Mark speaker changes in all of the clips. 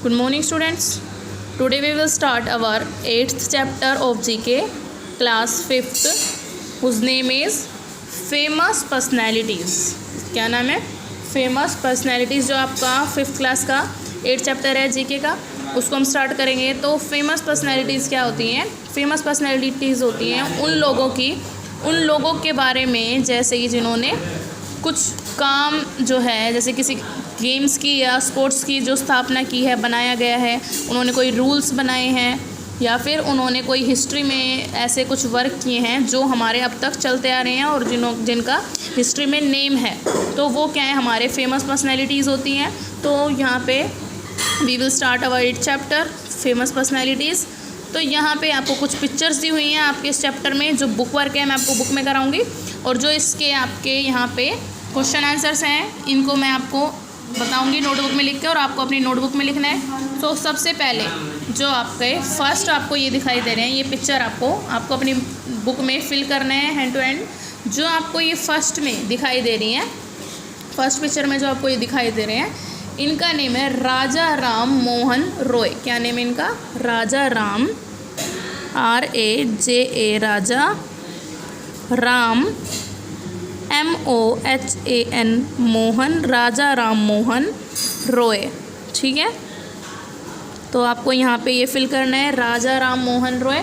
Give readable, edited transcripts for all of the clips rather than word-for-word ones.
Speaker 1: Good morning, students. Today we will start our 8th chapter of GK, class 5th, whose name is famous personalities. क्या नाम है? Famous personalities. जो आपका 5th class का 8th chapter है GK का, उसको हम स्टार्ट करेंगे। तो फेमस पर्सनैलिटीज़ क्या होती हैं? फेमस पर्सनैलिटीज़ होती हैं उन लोगों के बारे में, जैसे कि जिन्होंने कुछ काम जो है, जैसे किसी गेम्स की या स्पोर्ट्स की जो स्थापना की है, बनाया गया है, उन्होंने कोई रूल्स बनाए हैं, या फिर उन्होंने कोई हिस्ट्री में ऐसे कुछ वर्क किए हैं जो हमारे अब तक चलते आ रहे हैं और जिनका हिस्ट्री में नेम है, तो वो क्या है, हमारे फेमस पर्सनैलिटीज़ होती हैं। तो यहाँ पे we will start our 8th chapter famous personalities. तो यहाँ पे आपको कुछ पिक्चर्स दी हुई हैं आपके इस चैप्टर में। जो बुक वर्क है मैं आपको बुक में कराऊंगी, और जो इसके आपके यहाँ पे क्वेश्चन आंसर्स हैं, इनको मैं आपको बताऊंगी नोटबुक में लिख के, और आपको अपनी नोटबुक में लिखना है। तो सबसे पहले जो आपके फर्स्ट आपको ये दिखाई दे रहे हैं, ये पिक्चर आपको अपनी बुक में फिल करना है हैंड टू हैंड। जो आपको ये फर्स्ट में दिखाई दे रही हैं, फर्स्ट पिक्चर में जो आपको ये दिखाई दे रहे हैं, इनका नेम है राजा राम मोहन रॉय। क्या नेम है इनका? राजा राम, RAJA, राजा राम, MOHAN, मोहन, राजा राम मोहन रॉय। ठीक है, तो आपको यहाँ पे ये फिल करना है राजा राम मोहन रॉय।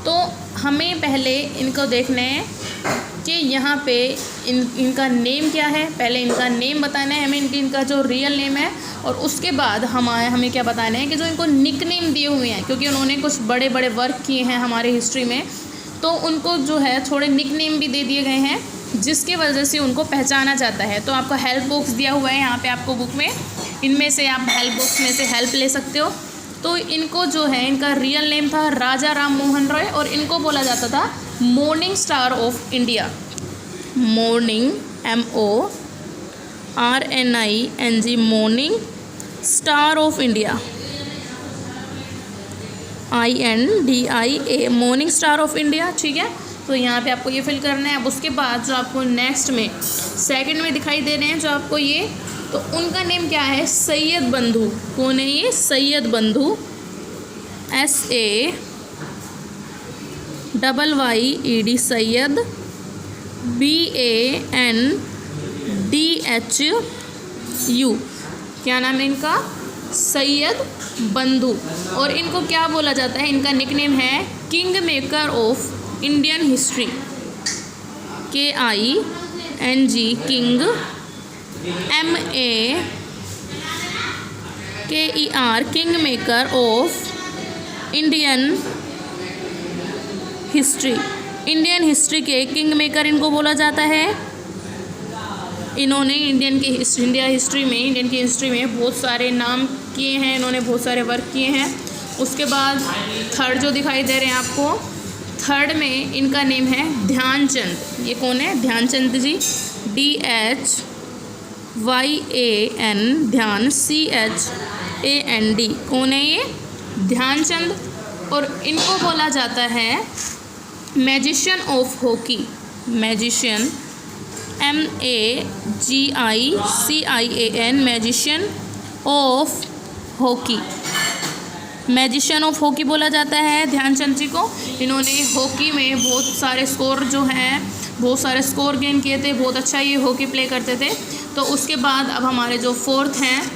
Speaker 1: तो हमें पहले इनको देखना है कि यहाँ पे इनका नेम क्या है। पहले इनका नेम बताना है हमें, इनका जो रियल नेम है, और उसके बाद हमें क्या बताना है कि जो इनको निक नेम दिए हुए हैं, क्योंकि उन्होंने कुछ बड़े बड़े वर्क किए हैं हमारे हिस्ट्री में, तो उनको जो है थोड़े निक नेम भी दे दिए गए हैं, जिसके वजह से उनको पहचाना जाता है। तो आपको हेल्प बॉक्स दिया हुआ है यहाँ पे आपको बुक में, इनमें से आप हेल्प बॉक्स में से हेल्प ले सकते हो। तो इनको जो है, इनका रियल नेम था राजा राम मोहन रॉय, और इनको बोला जाता था morning star of India. Morning, MORNING, morning star of India, INDIA, morning star of India. ठीक है, तो यहाँ पे आपको ये फिल करना है। अब उसके बाद जो आपको नेक्स्ट में सेकंड में दिखाई दे रहे हैं जो आपको ये, तो उनका नेम क्या है? सैयद बंधु। कौन है ये? सैयद बंधु, SAYYED, सैयद, BANDHU। क्या नाम है इनका? सैयद बंधु। और इनको क्या बोला जाता है? इनका निकनेम है king maker of Indian history, KING, king, MAKER, king maker of Indian history. Indian history के किंग मेकर इनको बोला जाता है। इन्होंने इंडियन की हिस्ट्री में बहुत सारे नाम किए हैं, इन्होंने बहुत सारे वर्क किए हैं। उसके बाद थर्ड जो दिखाई दे रहे हैं आपको, थर्ड में इनका नेम है ध्यानचंद। ये कौन है? ध्यानचंद जी, DHYAN, ध्यान, CHAND। कौन है ये? ध्यानचंद। और इनको बोला जाता है magician of hockey. Magician, MAGICIAN, magician of hockey. Magician of hockey बोला जाता है ध्यानचंद जी को। इन्होंने हॉकी में बहुत सारे स्कोर गेन किए थे, बहुत अच्छा ये हॉकी प्ले करते थे। तो उसके बाद अब हमारे जो फोर्थ हैं,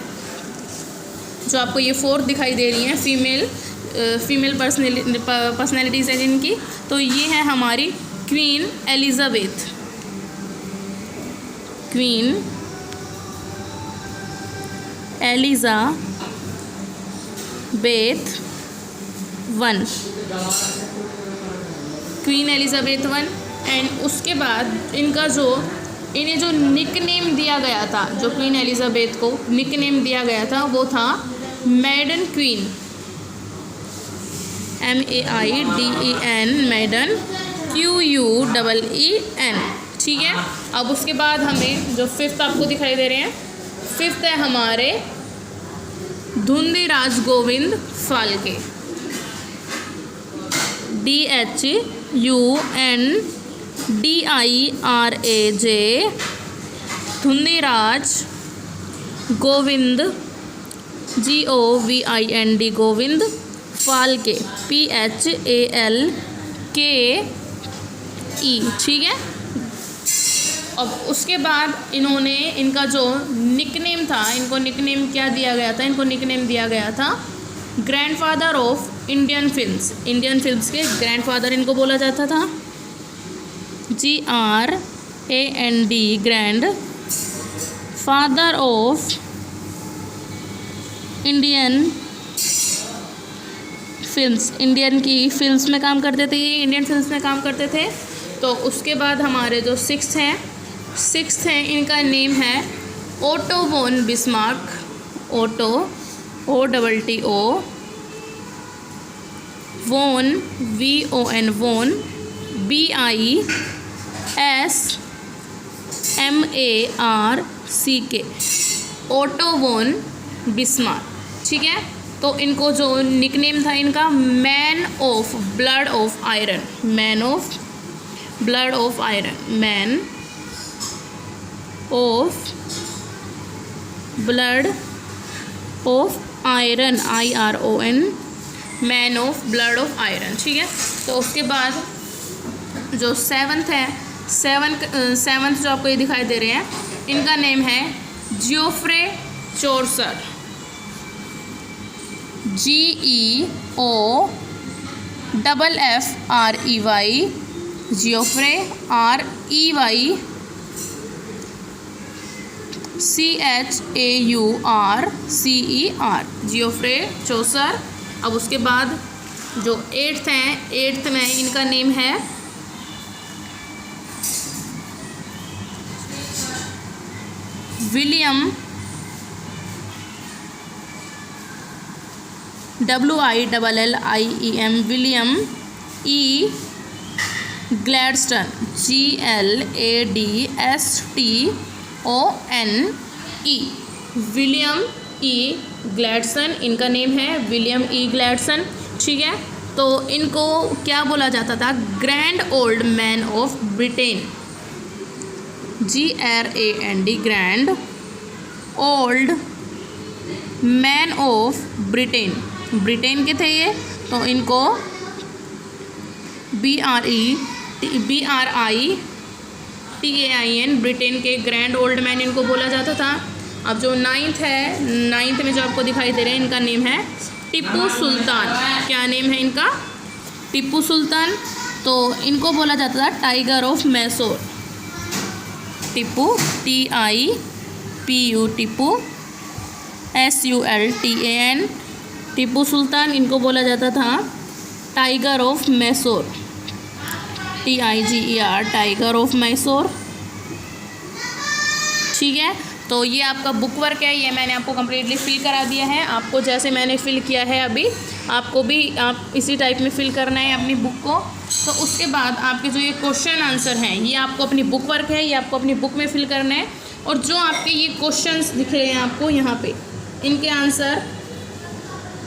Speaker 1: जो आपको ये फोर्थ दिखाई दे रही हैं, फीमेल पर्सनैलिटीज़ हैं जिनकी, तो ये है हमारी queen Elizabeth. Queen Elizabeth one, queen Elizabeth one. And उसके बाद इन्हें जो निकनेम दिया गया था, जो क्वीन एलिजाबेथ को निकनेम दिया गया था, वो था मैडन क्वीन, MAIDEN, मैडन, QUEEN। ठीक है, अब उसके बाद हमें जो फिफ्थ आपको दिखाई दे रहे हैं, फिफ्थ है हमारे धुंधीराज Govind Phalke, DHUNDIRAJ, धुंधीराज Govind GOVIND Govind, Phalke PHALKE, ठीक है। अब उसके बाद इन्होंने इनका जो निकनेम था, इनको निकनेम क्या दिया गया था, इनको निकनेम दिया गया था grandfather of Indian films. Indian films के ग्रैंडफादर इनको बोला जाता था, GRAND, grand father of Indian films. Indian की फिल्म्स में काम करते थे, ये इंडियन फिल्म्स में काम करते थे। तो उसके बाद हमारे जो सिक्स्थ हैं इनका नेम है ओटो वोन बिस्मार्क, ओटो OTTO, वोन VON, वोन BISMARCK, ओटो वोन बिस्मार्क, ठीक है। तो इनको जो निकनेम था इनका man of blood of iron, man of blood of iron, man of blood of iron, IRON, man of blood of iron, ठीक है। तो उसके बाद जो सेवन्थ जो आपको ये दिखाई दे रहे हैं, इनका नेम है जियोफ्रे चौसर, GEOFFREY, Geoffrey REY CHAURCER, Geoffrey चौसर। अब उसके बाद जो एट्थ में इनका नेम है William, WILLIEM, William E Gladstone, GLADSTONE, William E Gladstone, इनका नेम है विलियम E ग्लैडस्टन, ठीक है। तो इनको क्या बोला जाता था, grand old man of Britain, GRAND, grand old man of Britain, Britain के थे ये। तो इनको BRITAIN, ब्रिटेन के ग्रैंड ओल्ड मैन इनको बोला जाता था। अब जो नाइन्थ में जो आपको दिखाई दे रहे हैं, इनका नेम है टीपू सुल्तान। क्या नेम है इनका, टीपू सुल्तान। तो इनको बोला जाता था tiger of Mysore, Tipu TIPU, Tipu SULTAN, Tipu Sultan. इनको बोला जाता था tiger of Mysore, TIGER, tiger of Mysore, ठीक है। तो ये आपका बुक वर्क है, ये मैंने आपको कम्प्लीटली फिल करा दिया है। आपको जैसे मैंने फिल किया है अभी, आपको भी आप इसी टाइप में फिल करना है अपनी बुक को। तो उसके बाद आपके जो ये क्वेश्चन आंसर हैं, ये आपको अपनी बुक वर्क है, ये आपको अपनी बुक में फिल करना है। और जो आपके ये क्वेश्चंस दिख रहे हैं आपको यहाँ पे, इनके आंसर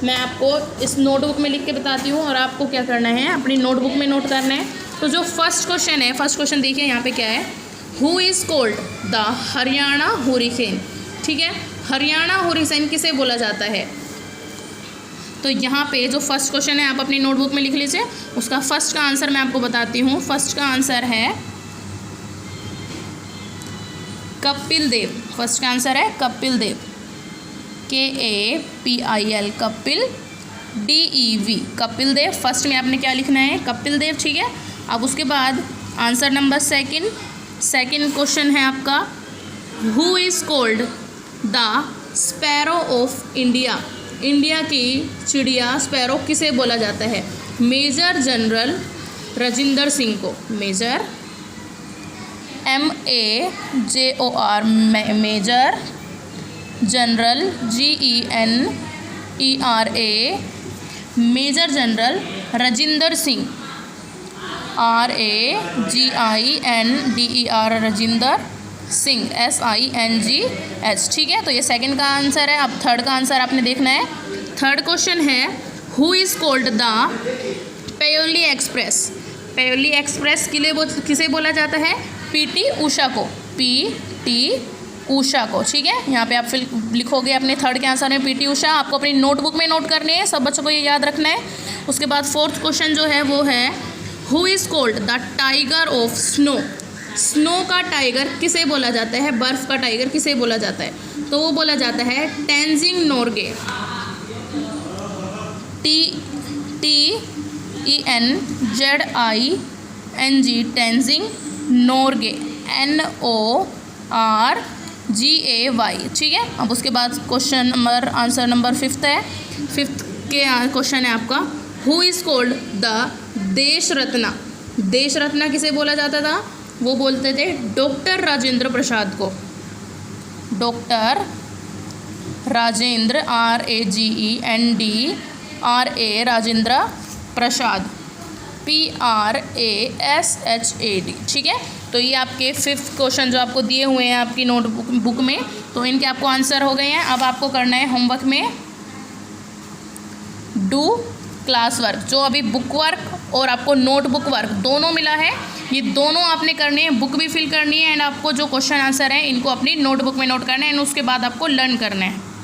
Speaker 1: मैं आपको इस नोटबुक में लिख के बताती हूँ, और आपको क्या करना है, अपनी नोटबुक में नोट करना है। तो जो फर्स्ट क्वेश्चन है, फर्स्ट क्वेश्चन देखिए यहाँ पे क्या है, who is called the Haryana hurricane, ठीक है। हरियाणा हुरिकेन किसे बोला जाता है। तो यहाँ पे जो फर्स्ट क्वेश्चन है आप अपनी नोटबुक में लिख लीजिए। उसका फर्स्ट का आंसर मैं आपको बताती हूँ। फर्स्ट का आंसर है कपिल देव। फर्स्ट का आंसर है Kapil Dev, KAPIL, Kapil DEV, Kapil Dev. First में आपने क्या लिखना है, कपिल देव, ठीक है। अब उसके बाद आंसर नंबर सेकंड क्वेश्चन है आपका, who is called the sparrow of India. India की चिड़िया स्पैरो किसे बोला जाता है। मेजर जनरल राजेंद्र सिंह को, major MAJOR, major general GENERA, major general Rajendra Singh, RAGINDER, Rajendra Singh, SINGH, ठीक है। तो ये सेकंड का आंसर है। अब थर्ड का आंसर आपने देखना है। थर्ड क्वेश्चन है, who is called the Payyoli express. Payyoli express किसे बोला जाता है, PT उषा को, PT उषा को, ठीक है। यहाँ पे आप फिर लिखोगे अपने थर्ड के आंसर में पीटी उषा, आपको अपनी नोटबुक में नोट करनी है, सब बच्चों को ये याद रखना है। उसके बाद फोर्थ क्वेश्चन जो है वो है who is called the tiger of snow. Snow का टाइगर किसे बोला जाता है, बर्फ़ का टाइगर किसे बोला जाता है, तो वो बोला जाता है टेंजिंग नोर्गे, TENZING, टेंजिंग नोर्गे, NORGAY, ठीक है। अब उसके बाद question number answer number fifth है, फिफ्थ के क्वेश्चन है आपका हु इज़ कॉल्ड द देश रत्ना। देश रत्ना किसे बोला जाता था, वो बोलते थे डॉक्टर राजेंद्र प्रसाद को। Doctor Rajendra RAGENDRA Rajendra Prasad PRASHAD, ठीक है। तो ये आपके फिफ्थ क्वेश्चन जो आपको दिए हुए हैं आपकी नोटबुक में, तो इनके आपको आंसर हो गए हैं। अब आपको करना है होमवर्क में डू क्लास वर्क, जो अभी बुक वर्क और आपको नोटबुक वर्क दोनों मिला है, ये दोनों आपने करने हैं, बुक भी फिल करनी है एंड आपको जो क्वेश्चन आंसर है इनको अपनी नोटबुक में नोट करना है एंड उसके बाद आपको लर्न करना है।